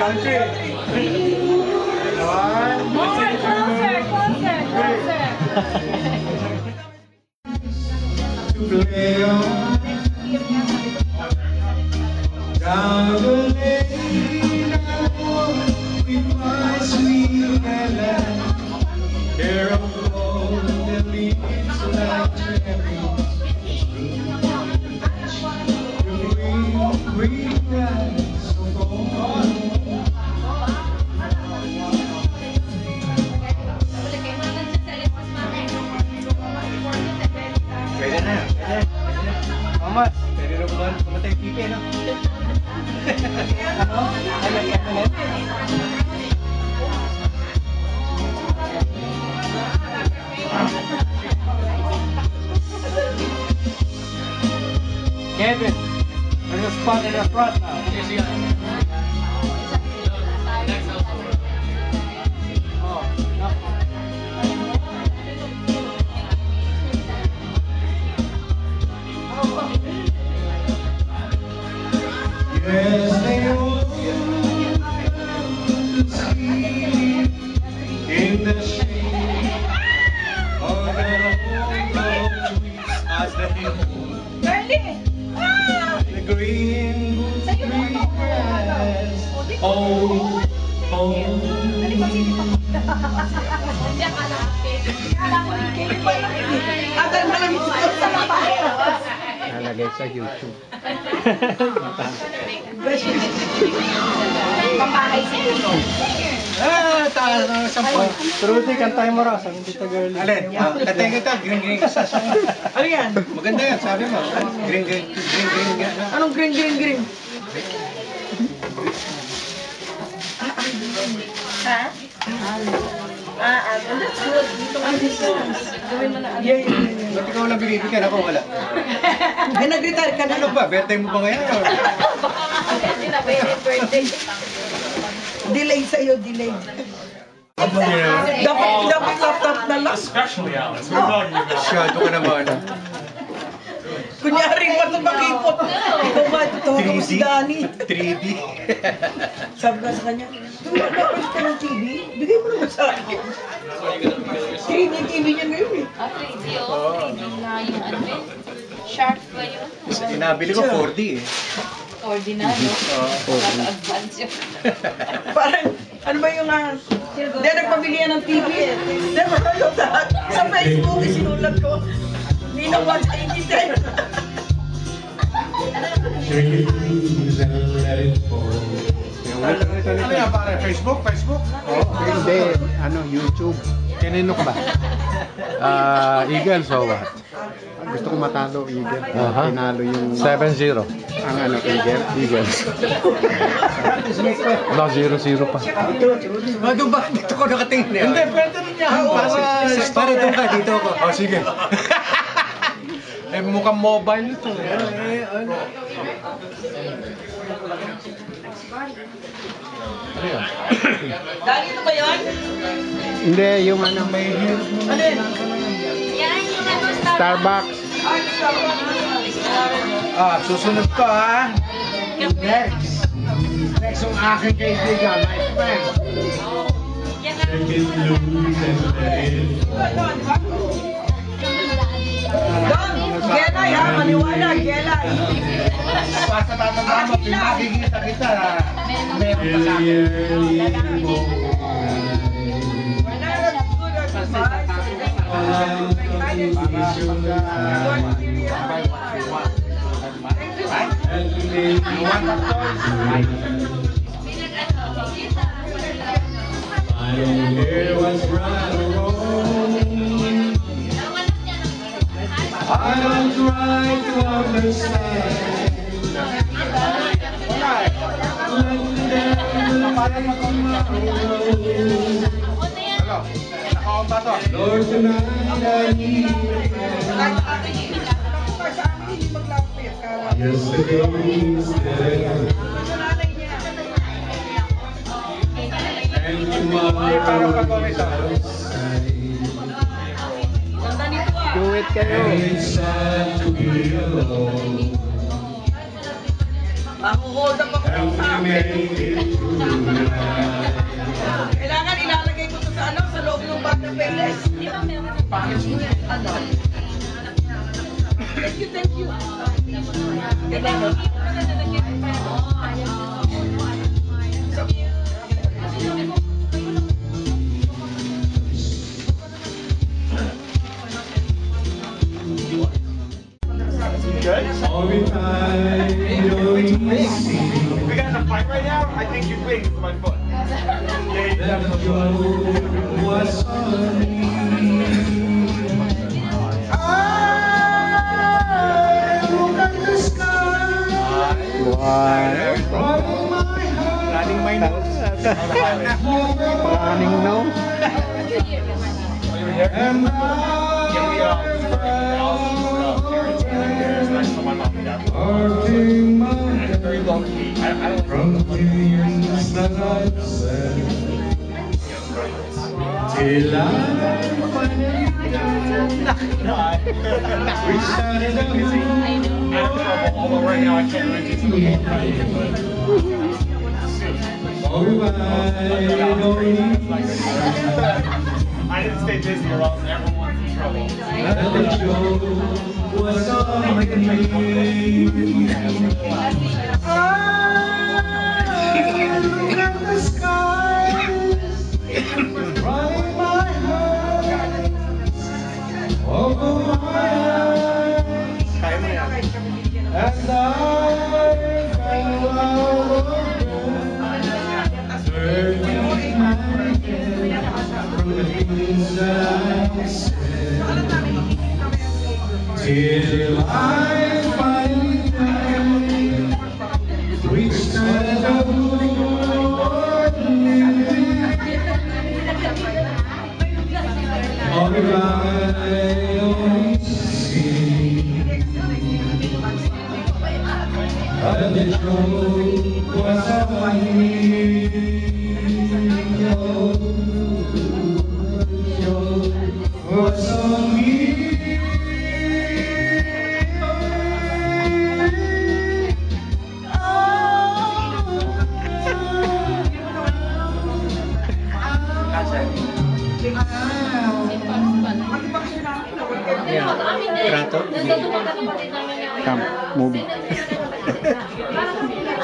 country. Play on down the lane with my sweet Ella. Hair of gold, the leaves like cherries. The green grass of gold. Pwede na. Mama, pwede na pumatay yung pipi, no? Ano? Ay, Kevin, there's a spot in the front now. Yes, you got it. Oh, no. Yes, they all sleep in the shade of the old trees as the hill. The green grass. Oh, oh. Nalagay sa YouTube. Taas na sa phone. Trudy, kantay mo raw. Sabi dito, girl. Alin? Kantay kita, green sa song. Ano yan? Maganda yan, sabi mo. Green. Anong green? Ha? That's good. Dito ka dito. Gawin mo na. Yeah. Ba't ikaw lang binibigyan ako? Wala. Ay, nag-retire ka na. Ano ba? Birthday mo ba ngayon? Hindi na, birthday. Delay sa'yo, delay. Dapat laptop na lang. Especially Alice. We're talking about. Masyado ka naman. Kunyari pa ito makipot. Ikaw ba, ito ako si Dani. 3D. Sabi ka sa kanya, dapat ka ng TV, bigay mo naman sa akin. 3D niya ngayon eh. 3D, oh. 3D na yung ano eh. Sharp ba yun? Inabili ko 4D eh. Ordinary. Naka-advance yun. Parang, ano ba yung hindi, nagpabili yan ng TV eh. Never heard of that. Sa Facebook, isinulat ko. Ninong 180 Ano yan pare? Facebook? Hindi, YouTube. Kanino ka ba? Eagles or what? Gusto ko matalo, Eagles. Tinalo yung 7-0. ang Eagles. Wala, 0-0 pa. Bago ba? Dito ko nakatingin eh. Hindi, pwede rin niya. Pare doon ka, dito ako. Oh, sige. Mukhang mobile ito. Dali ito ba yun? Hindi, yung may Ano yun? Yan yung ano, Starbucks. Susunod ko ha. Next yung aking kaibigan, my friend. Don, Gelay ha, maniwala, Gelay. Basta tatanda mo, pinakikita kita. Meron pa sa akin. I don't try to understand. Lord, tonight I need yesterday's dead and tomorrow's Do it kayo. and it's sad to be alone. Mahuhold up ako ng sa akin. Kailangan ilalagay ko ito sa ano, sa loob ng bag ng Payless. Di ba meron ng packaging? Ano? Thank you, thank you. Good? We got in a fight right now? I think you're big with my foot. Running my nose. Running nose. Very low key. I don't know. Although right now I can't reach it to the I didn't stay busy or else everyone's in trouble. Till I finally reach the all I only see the trouble was on me. Was on me. Trato? Come, movie.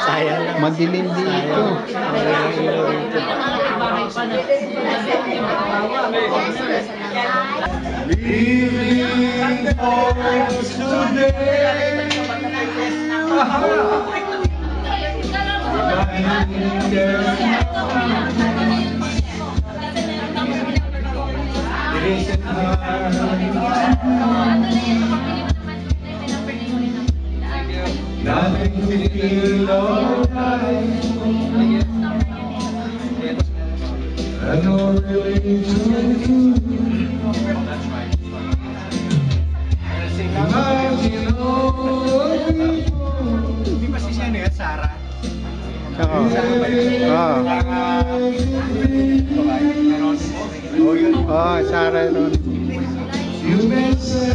Sayang lang. Madilim dito. Leaving home today. Nothing to feel alright. I know really to do. Imagine all Di ba si Shane at Sarah? Oo. Oo, Sarah nun. you may say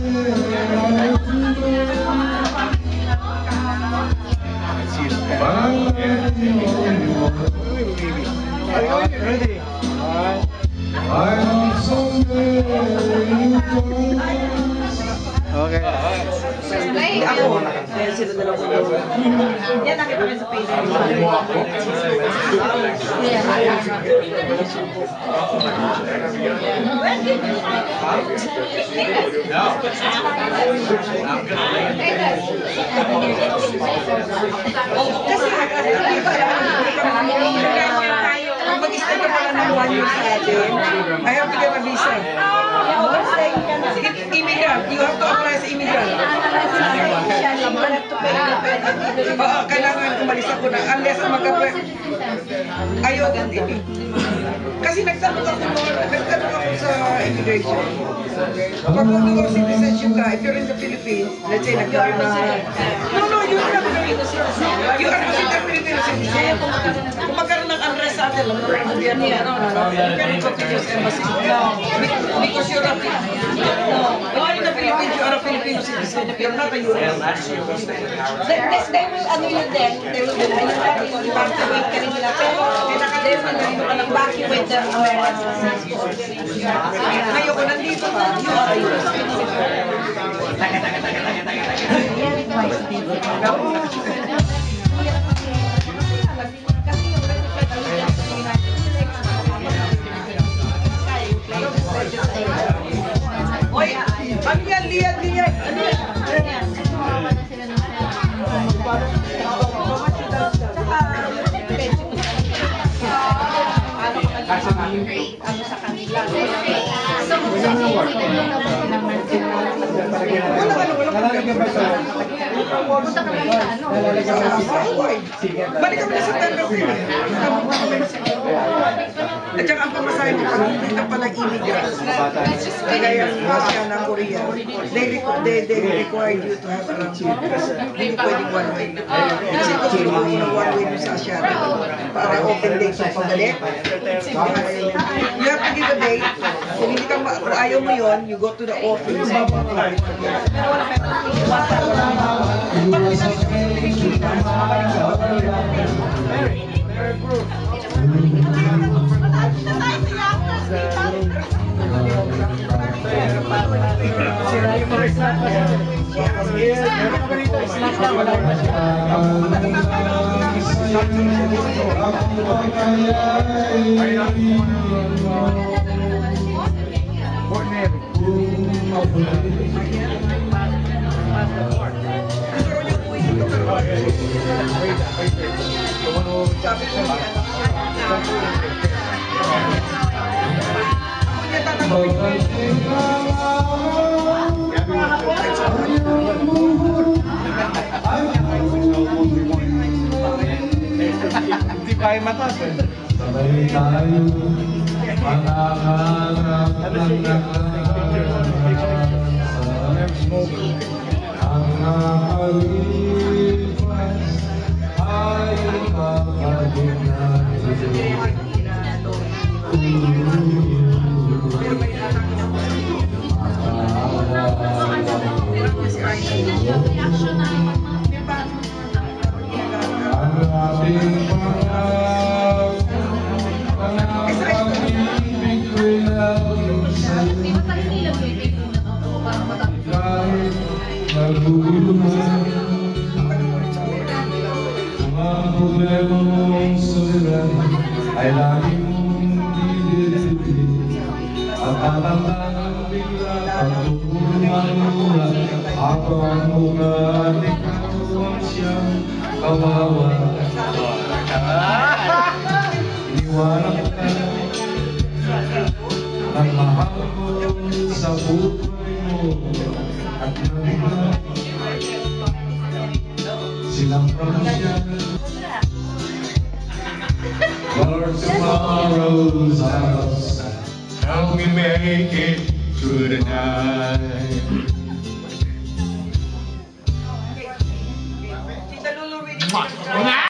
Ready? I'm someday you go. Okay. Ako. Dahil sila dalawa ko. Yan, nakita ko sa Facebook. Kasi pag mag-stay ka pala ng 1 year sa atin, I have to get a visa. Immigrant, you have to apply sa immigrant. Oo, kailangan umalis ako na unless mag-apply. Ayaw din. Kasi nagtanong ako sa immigration. Kapag dual citizenship ka, if you're in the Philippines, let's say nagkaroon na... No, you are not Filipino citizen. You are not a Filipino citizen. Kung magkaroon ng unrest sa atin, alam mo, yan niya, you can go to US Embassy. Because you're a in the Philippines, you are a Filipino citizen. You're not a US. They will, ano yun din, they will evacuate ka rin nila, pero they will evacuate the Americans. Ngayon, kung nandito ka, you are a US citizen. Oy, ano yan, liyan? Ano yan? Ano sa kanila. Balik kami na sa September. At saka ang pamasahe mo pag hindi ka pala immigrant. Kaya yung Russia na Korea, they require you to have around because hindi pwedeng one way. Kasi ito sila na one way sa Asyado para open date sa pabalik. You have to give a date. Kung hindi ka kung ayaw mo yun, you go to the office. Pero wala Hindi kaya matas eh. Sabay tayo manangarap ng ang nakalipas ay mapagin natin. Ang ating pangako, ang pag-ibig ko'y lalusan. Kahit naguluhan, kung ang problema mong sulat ay lagi mong didilipin. At tatanda ng bigla pagtutulang mula, ako ang ugat, ikaw ang siyang kawawa. Iniwanan ka ng mahal mo sa buhay mo at nabigla silang promosya. Lord, tomorrow's house, help me make it through the night. Tita Lulu, really.